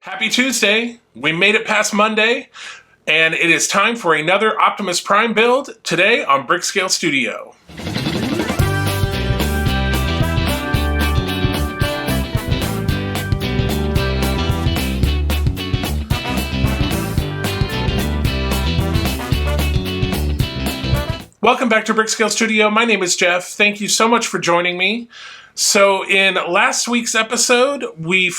Happy Tuesday! We made it past Monday, and it is time for another Optimus Prime build today on Brickscale Studio. Welcome back to Brickscale Studio. My name is Jeff. Thank you so much for joining me. So in last week's episode, we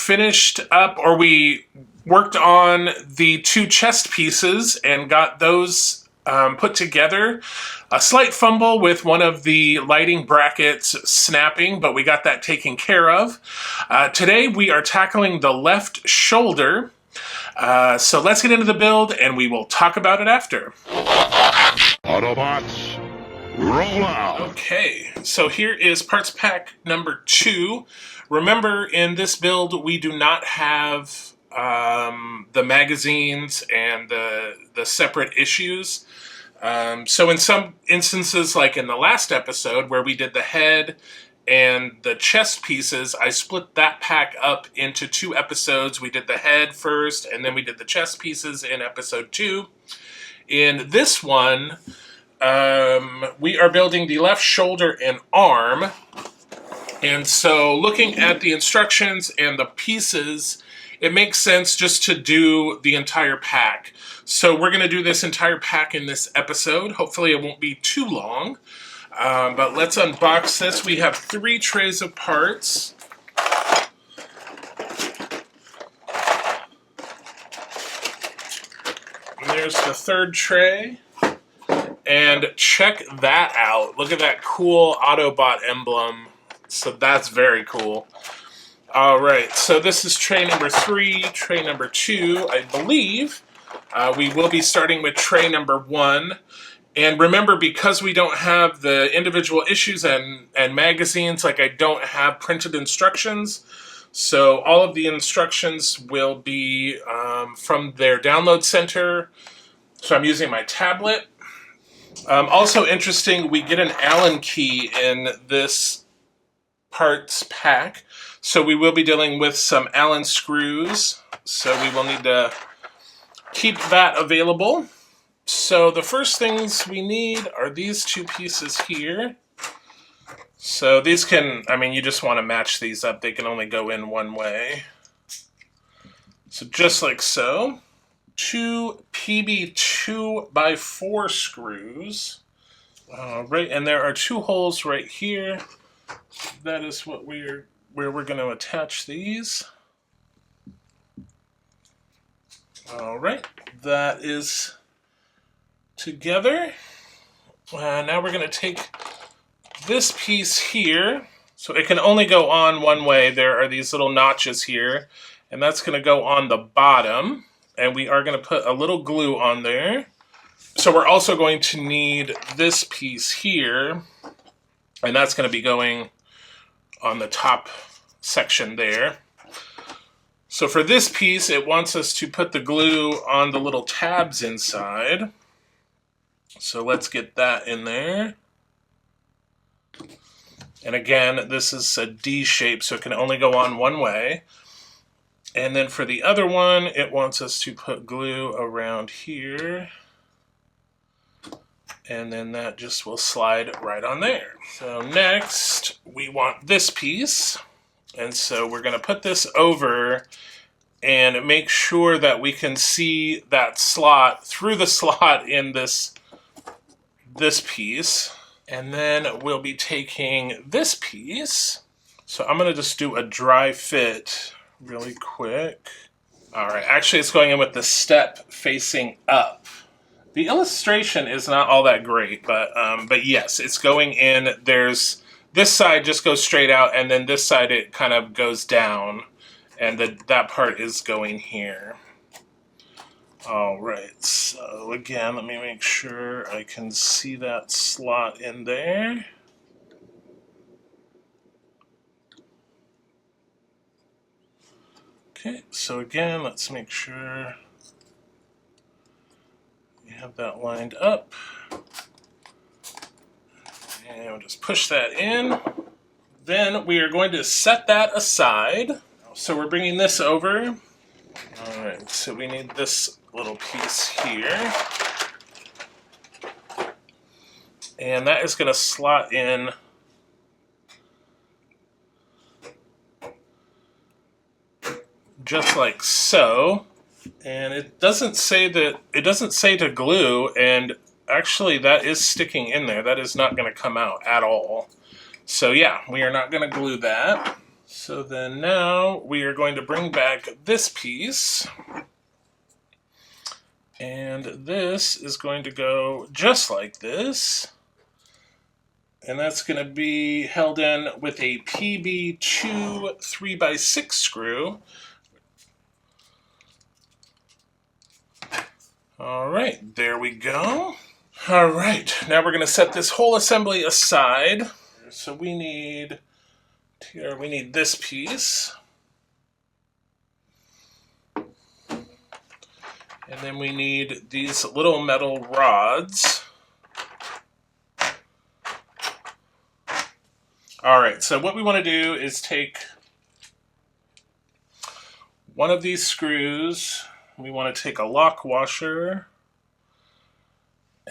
worked on the two chest pieces and got those put together. A slight fumble with one of the lighting brackets snapping, but we got that taken care of. Today we are tackling the left shoulder. So let's get into the build and we will talk about it after. Autobots, roll out! Okay, so here is parts pack number 2. Remember, in this build, we do not have the magazines and the separate issues. So in some instances, like in the last episode, where we did the head and the chest pieces, I split that pack up into 2 episodes. We did the head first, and then we did the chest pieces in episode 2. In this one, we are building the left shoulder and arm. And so looking at the instructions and the pieces, it makes sense just to do the entire pack. So we're going to do this entire pack in this episode. Hopefully it won't be too long. But let's unbox this. We have 3 trays of parts. There's the 3rd tray, and check that out. Look at that cool Autobot emblem. So that's very cool. All right, so this is tray number 3, tray number 2, I believe. We will be starting with tray number 1. And remember, because we don't have the individual issues and magazines, like I don't have printed instructions, so all of the instructions will be from their download center. So I'm using my tablet. Also interesting, we get an Allen key in this parts pack. So we will be dealing with some Allen screws. So we will need to keep that available. So the first things we need are these 2 pieces here. So these can, you just want to match these up. They can only go in one way. So just like so. 2 PB 2x4 screws. Right, and there are 2 holes right here. That is where we're going to attach these. All right, that is together. Now we're going to take this piece here, so it can only go on one way. There are these little notches here, and that's going to go on the bottom, and we are going to put a little glue on there. So we're also going to need this piece here, and that's going to be going on the top section there. So for this piece, it wants us to put the glue on the little tabs inside. So let's get that in there. And again, this is a D shape, so it can only go on one way. And then for the other one, it wants us to put glue around here. And then that just will slide right on there. So next, we want this piece. And so we're going to put this over and make sure that we can see that slot through the slot in this piece. And then we'll be taking this piece. So I'm going to just do a dry fit really quick. All right, actually it's going in with the step facing up. The illustration is not all that great, but yes, it's going in. There's this side just goes straight out, and then this side it kind of goes down, and that part is going here. All right, so again, let me make sure I can see that slot in there. Okay, so again, let's make sure we have that lined up. And we'll just push that in. Then we are going to set that aside. So we're bringing this over, Alright, so we need this little piece here. And that is going to slot in just like so. And it doesn't say to glue, and actually that is sticking in there. That is not going to come out at all. So yeah, we are not going to glue that. So then now we are going to bring back this piece. And this is going to go just like this. And that's going to be held in with a PB2 3x6 screw. Alright, there we go. Alright, now we're going to set this whole assembly aside. So we need this piece. And then we need these little metal rods. Alright, so what we want to do is take one of these screws. We want to take a lock washer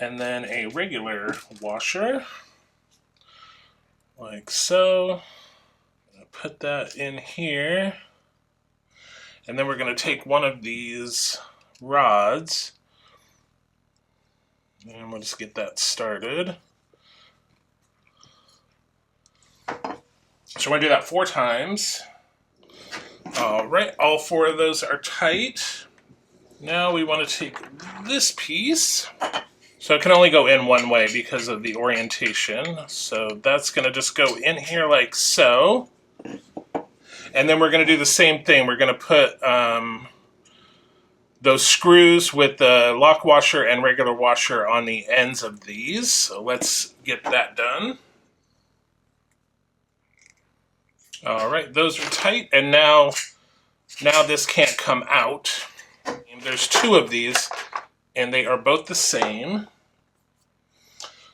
and then a regular washer, like so. Put that in here. And then we're going to take one of these rods, and we'll just get that started. So we're going to do that 4 times. Alright, all 4 of those are tight. Now we want to take this piece. So it can only go in one way because of the orientation. So that's going to just go in here like so. And then we're going to do the same thing. We're going to put those screws with the lock washer and regular washer on the ends of these. So let's get that done. Alright, those are tight, and now this can't come out. There's 2 of these, and they are both the same.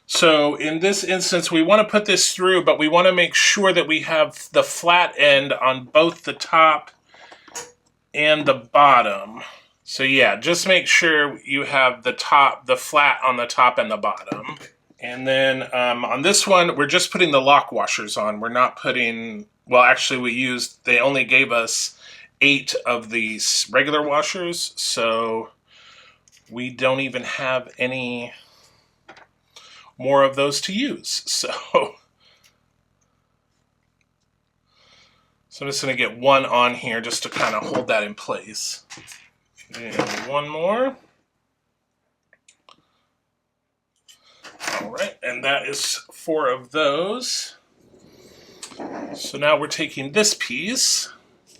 So in this instance, we want to put this through, but we want to make sure that we have the flat end on both the top and the bottom. So yeah, just make sure you have the flat on the top and the bottom. And then on this one, we're just putting the lock washers on. We're not putting, well, actually they only gave us 8 of these regular washers, so we don't even have any more of those to use. So I'm just going to get 1 on here just to kind of hold that in place. And 1 more. Alright, and that is 4 of those. So now we're taking this piece,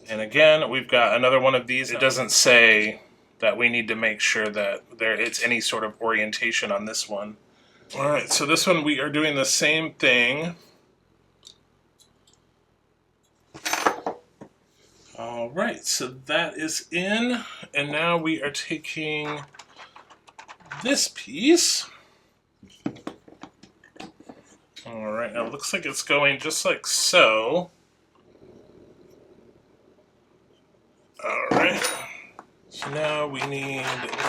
and again, we've got another one of these. It doesn't say that we need to make sure that it's any sort of orientation on this one. Alright, so this one we are doing the same thing. Alright, so that is in, and now we are taking this piece. Alright, now it looks like it's going just like so. Alright, so now we need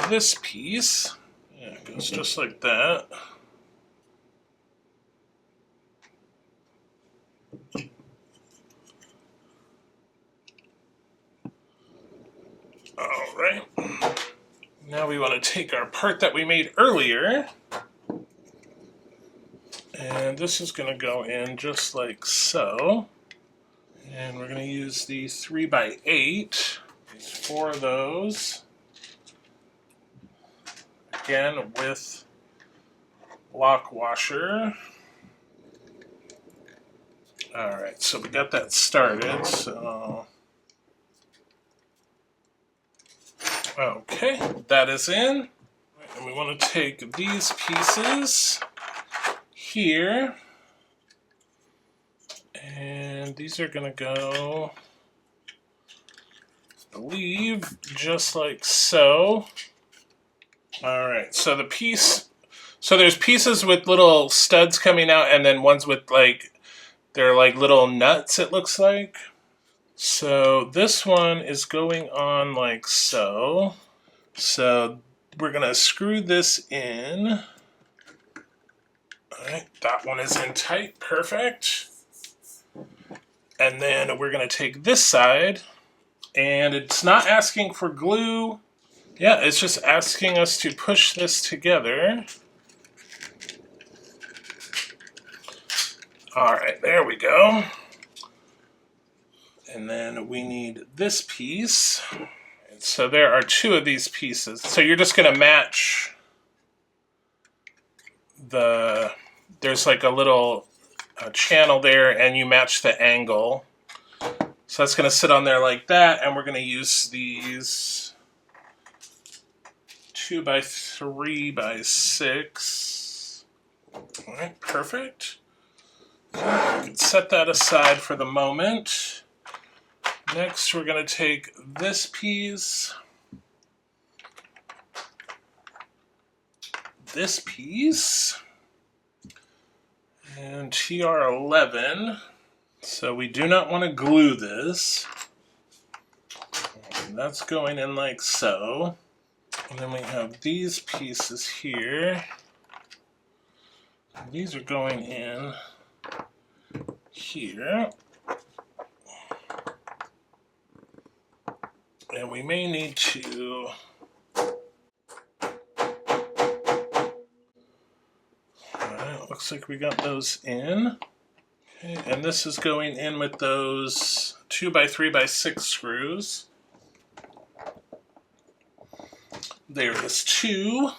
this piece. Yeah, it goes just like that. Alright, now we want to take our part that we made earlier, and this is going to go in just like so. And we're going to use the 3x8. There's 4 of those. Again with lock washer. Alright, so we got that started. So okay, that is in. And we want to take these pieces here. And these are going to go, I believe, just like so. Alright, so there's pieces with little studs coming out, and then ones with they're like little nuts, it looks like. So this one is going on like so. So we're going to screw this in. All right, that one is in tight, perfect. And then we're going to take this side, and it's not asking for glue. Yeah, it's just asking us to push this together. All right, there we go. And then we need this piece. So there are two of these pieces. So you're just going to match there's like a little channel there, and you match the angle. So that's going to sit on there like that, and we're going to use these 2x3x6. All right, perfect. We can set that aside for the moment. Next, we're going to take this piece, and TR11. So we do not want to glue this. And that's going in like so. And then we have these pieces here. These are going in here. And we may need to looks like we got those in. Okay, and this is going in with those 2x3x6 screws. There is two.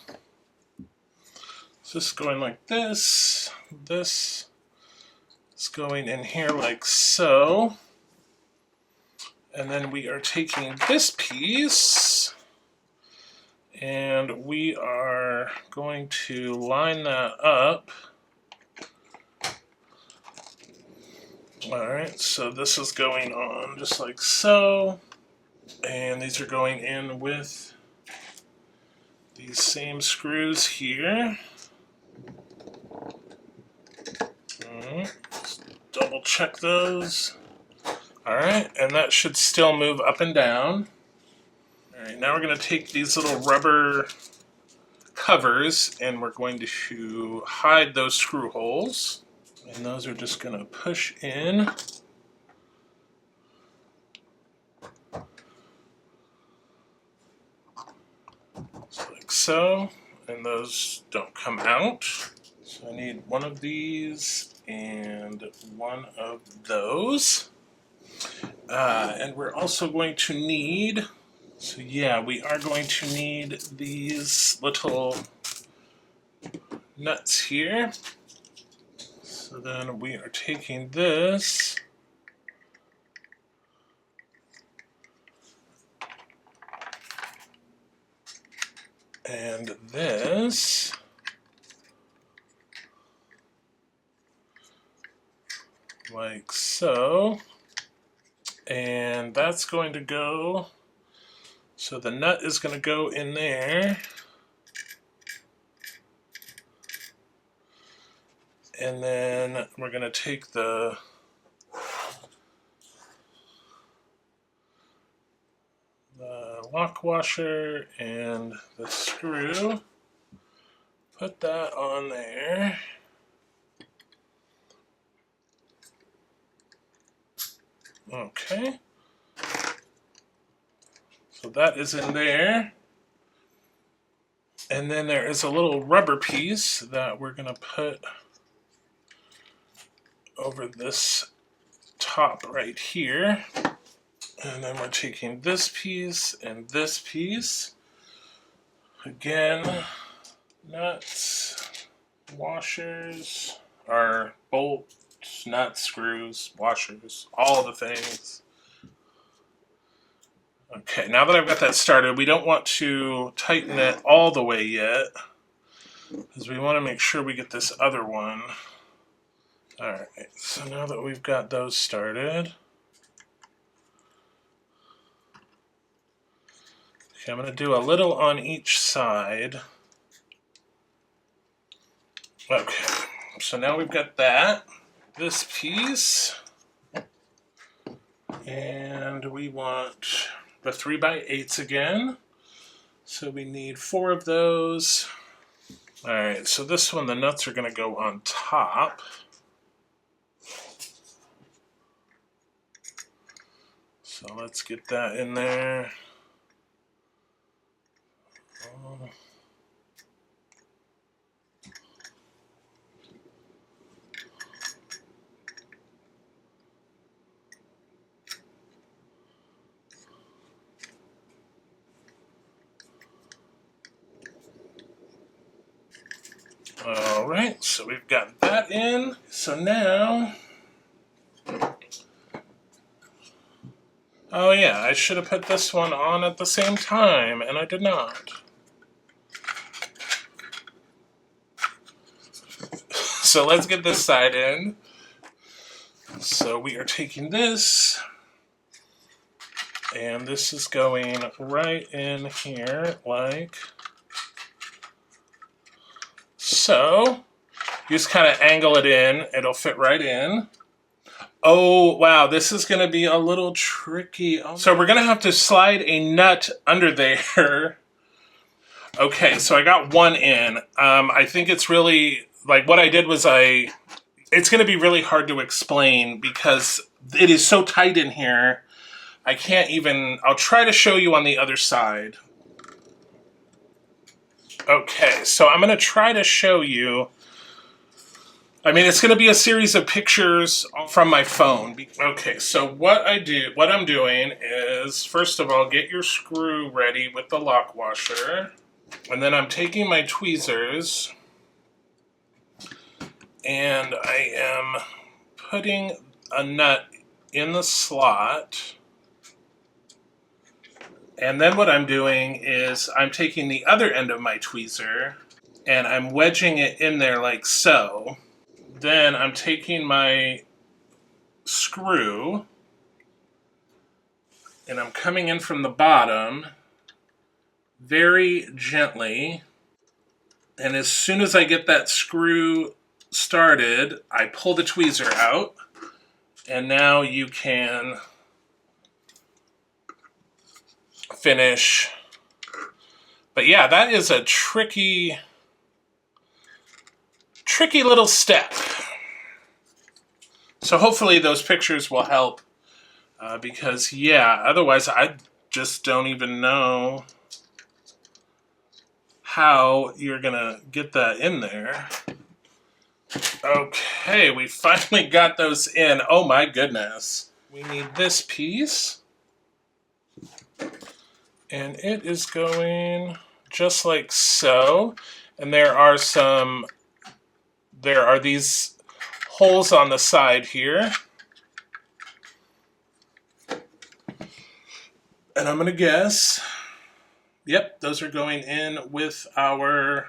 So this is going like this. This is going in here like so. And then we are taking this piece, and we are going to line that up. Alright, so this is going on just like so, and these are going in with these same screws here. Alright, let's double check those. Alright, and that should still move up and down. Alright, now we're going to take these little rubber covers, and we're going to hide those screw holes. And those are just going to push in. Just like so. And those don't come out. So I need one of these and one of those. And we're also going to need, so yeah, we are going to need these little nuts here. So then we are taking this and this, like so, and that's going to go, so the nut is going to go in there, and then we're going to take the lock washer and the screw, put that on there. Okay. So that is in there. And then there is a little rubber piece that we're going to put over this top right here. And then we're taking this piece and this piece. Again, nuts, washers, or bolts, nuts, screws, washers, all the things. Okay, now that I've got that started, we don't want to tighten it all the way yet, because we want to make sure we get this other one. Alright, so now that we've got those started, okay, I'm going to do a little on each side. Okay, so now we've got that, this piece, And we want the 3x8s again. So we need 4 of those. All right, so this one, the nuts are going to go on top. So let's get that in there. All right, so we've got that in. So now, oh yeah, I should have put this one on at the same time, and I did not. So let's get this side in. So we are taking this, and this is going right in here, like so. You just kind of angle it in, it'll fit right in. Oh, wow, this is going to be a little tricky. So we're going to have to slide a nut under there. Okay, so I got one in. I think it's really, like what I did was it's going to be really hard to explain because it is so tight in here. I can't even, I'll try to show you on the other side. Okay, so I'm going to try to show you. I mean, it's going to be a series of pictures from my phone. Okay, so what I'm doing is, first of all, get your screw ready with the lock washer. And then I'm taking my tweezers and I am putting a nut in the slot. And then what I'm doing is I'm taking the other end of my tweezer and I'm wedging it in there like so. Then I'm taking my screw and I'm coming in from the bottom very gently. And as soon as I get that screw started, I pull the tweezer out. And now you can finish. But yeah, that is a tricky little step. So hopefully those pictures will help because yeah, otherwise I just don't even know how you're gonna get that in there. Okay, we finally got those in. Oh my goodness. We need this piece. And it is going just like so. And there are these holes on the side here. And I'm going to guess, yep, those are going in with our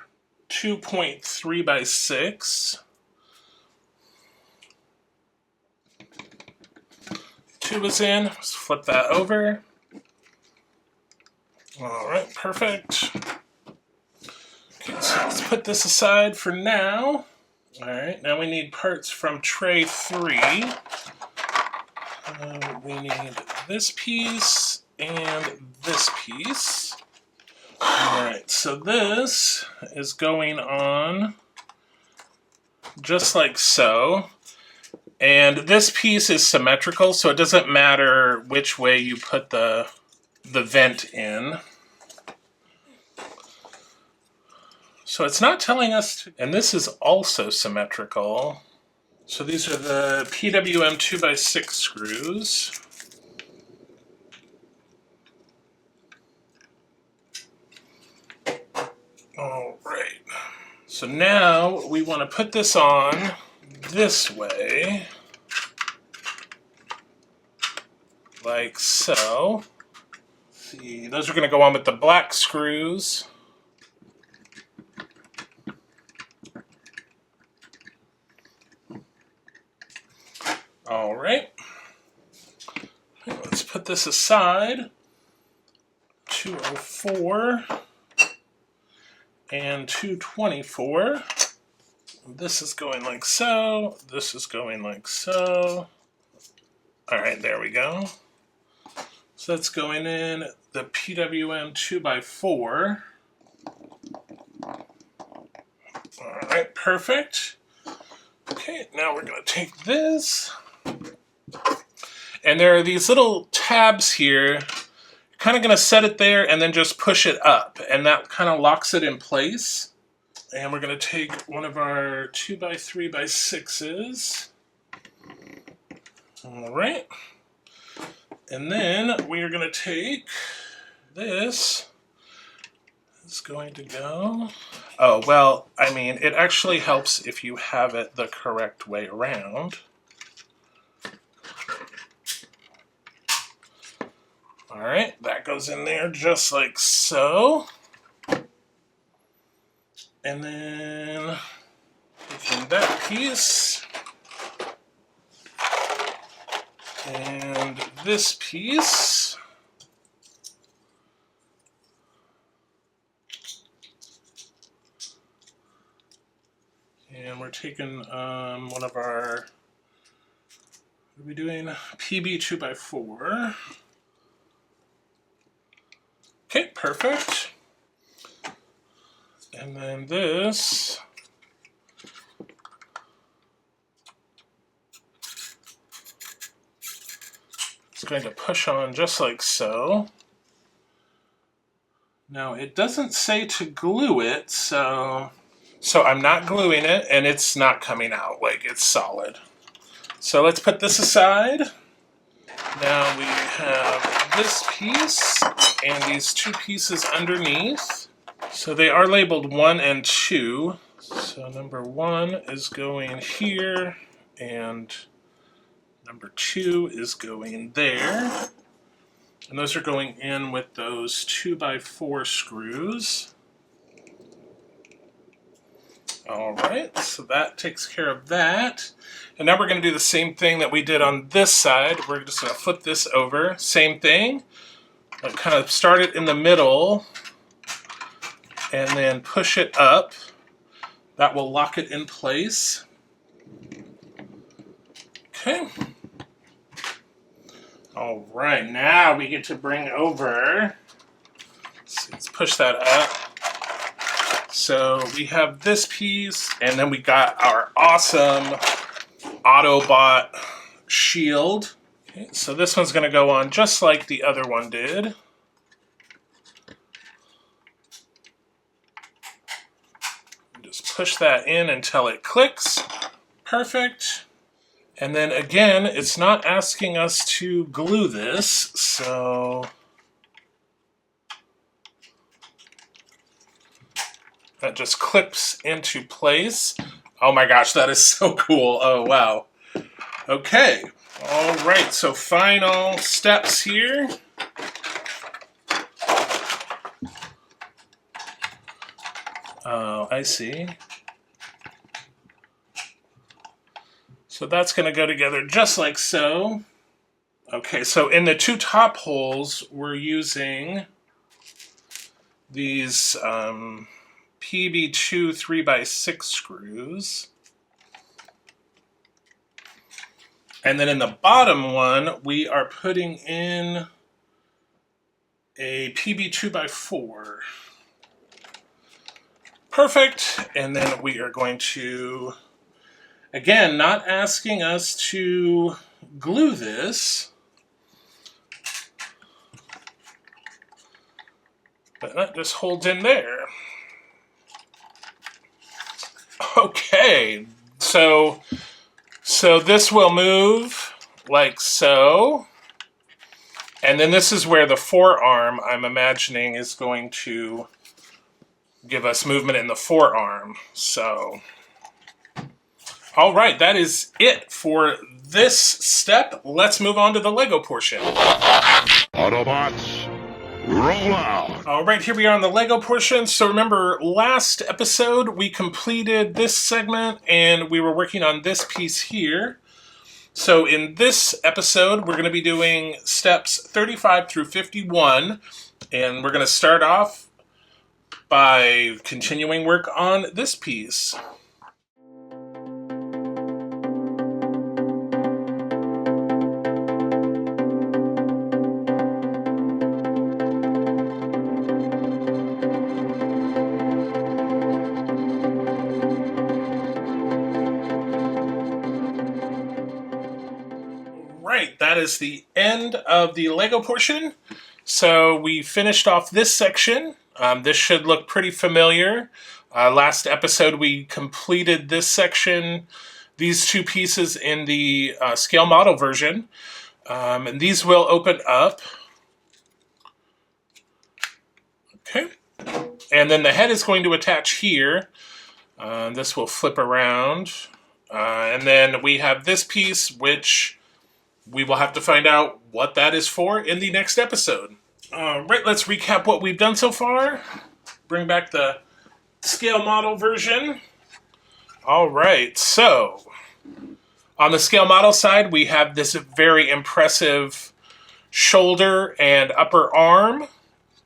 2.3x6. 2 is in. Let's flip that over. All right, perfect. Okay, so let's put this aside for now. All right, now we need parts from tray 3. We need this piece and this piece. All right, so this is going on just like so. And this piece is symmetrical, so it doesn't matter which way you put the vent in. So it's not telling us to, and this is also symmetrical. So these are the PWM 2x6 screws. All right. So now we want to put this on this way, like so. See, those are going to go on with the black screws. All right. Let's put this aside. 204 and 224. This is going like so. This is going like so. All right, there we go. So that's going in the PWM 2x4. All right, perfect. Okay, now we're going to take this. And there are these little tabs here. Kind of going to set it there and then just push it up. And that kind of locks it in place. And we're going to take one of our 2x3x6s. All right. And then we are going to take this. It's going to go. Oh, well, I mean, it actually helps if you have it the correct way around. All right, that goes in there just like so. And then taking that piece and this piece. And we're taking one of our, what are we doing? PB 2x4. Okay, perfect. And then this. It's going to push on just like so. Now it doesn't say to glue it, so I'm not gluing it, and it's not coming out, like it's solid. So let's put this aside. Now we have this piece and these two pieces underneath. So they are labeled 1 and 2. So number 1 is going here, and number 2 is going there. And those are going in with those 2x4 screws. All right, so that takes care of that. And now we're going to do the same thing that we did on this side. We're just going to flip this over. Same thing. Kind of start it in the middle and then push it up. That will lock it in place. Okay. All right, now we get to bring over, let's push that up. So we have this piece, and then we got our awesome Autobot shield. Okay, so this one's going to go on just like the other one did. Just push that in until it clicks. Perfect. And then again, it's not asking us to glue this, so that just clips into place. Oh my gosh, that is so cool. Oh, wow. Okay. All right, so final steps here. Oh, I see. So that's going to go together just like so. Okay, so in the two top holes, we're using these PB2 3x6 screws. And then in the bottom one, we are putting in a PB 2x4. Perfect. And then we are going to, again, not asking us to glue this, but that just holds in there. Okay, so this will move like so. And then this is where the forearm, I'm imagining, is going to give us movement in the forearm. So, all right, that is it for this step. Let's move on to the Lego portion. Autobots, roll out! All right, here we are on the Lego portion. So remember, last episode we completed this segment and we were working on this piece here. So in this episode, we're going to be doing steps 35 through 51, and we're going to start off by continuing work on this piece. is the end of the Lego portion. So we finished off this section. This should look pretty familiar. Last episode we completed this section, these two pieces in the scale model version. And these will open up. Okay. And then the head is going to attach here. This will flip around. And then we have this piece, which we will have to find out what that is for in the next episode. Right, let's recap what we've done so far. Bring back the scale model version. All right, so on the scale model side, we have this very impressive shoulder and upper arm.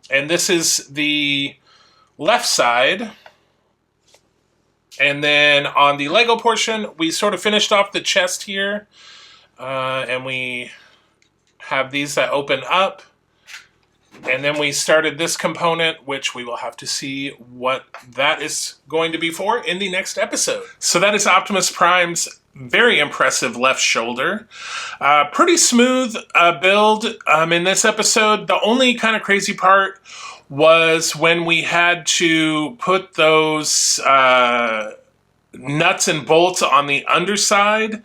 And this is the left side. And then on the Lego portion, we sort of finished off the chest here. And we have these that open up. And then we started this component, which we will have to see what that is going to be for in the next episode. So that is Optimus Prime's very impressive left shoulder. Pretty smooth build in this episode. The only kind of crazy part was when we had to put those nuts and bolts on the underside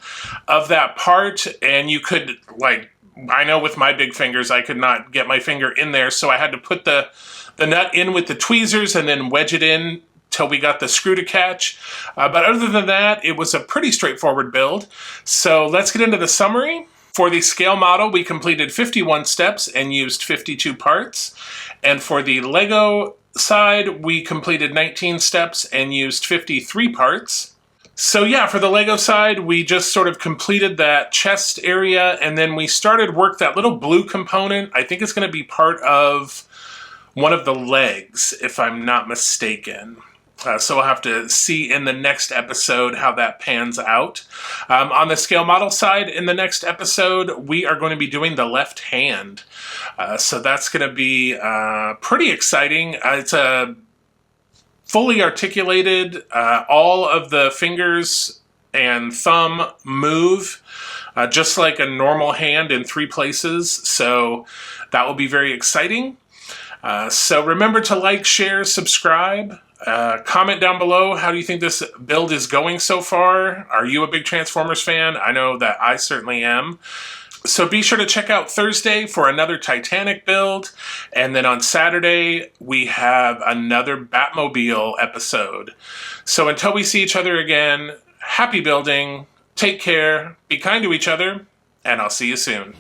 of that part, and you could, like, I know with my big fingers I could not get my finger in there, so I had to put the nut in with the tweezers and then wedge it in till we got the screw to catch. But other than that, it was a pretty straightforward build. So let's get into the summary. For the scale model, we completed 51 steps and used 52 parts. And for the Lego side, we completed 19 steps and used 53 parts. So yeah, for the Lego side, we just sort of completed that chest area, and then we started work that little blue component. I think it's going to be part of one of the legs, if I'm not mistaken. So we'll have to see in the next episode how that pans out. On the scale model side, in the next episode, we are going to be doing the left hand. So that's going to be pretty exciting. It's a fully articulated, all of the fingers and thumb move just like a normal hand in 3 places. So that will be very exciting. So remember to like, share, subscribe. Comment down below, how do you think this build is going so far? Are you a big Transformers fan? I know that I certainly am. So be sure to check out Thursday for another Titanic build. And then on Saturday, we have another Batmobile episode. So until we see each other again, happy building, take care, be kind to each other, and I'll see you soon.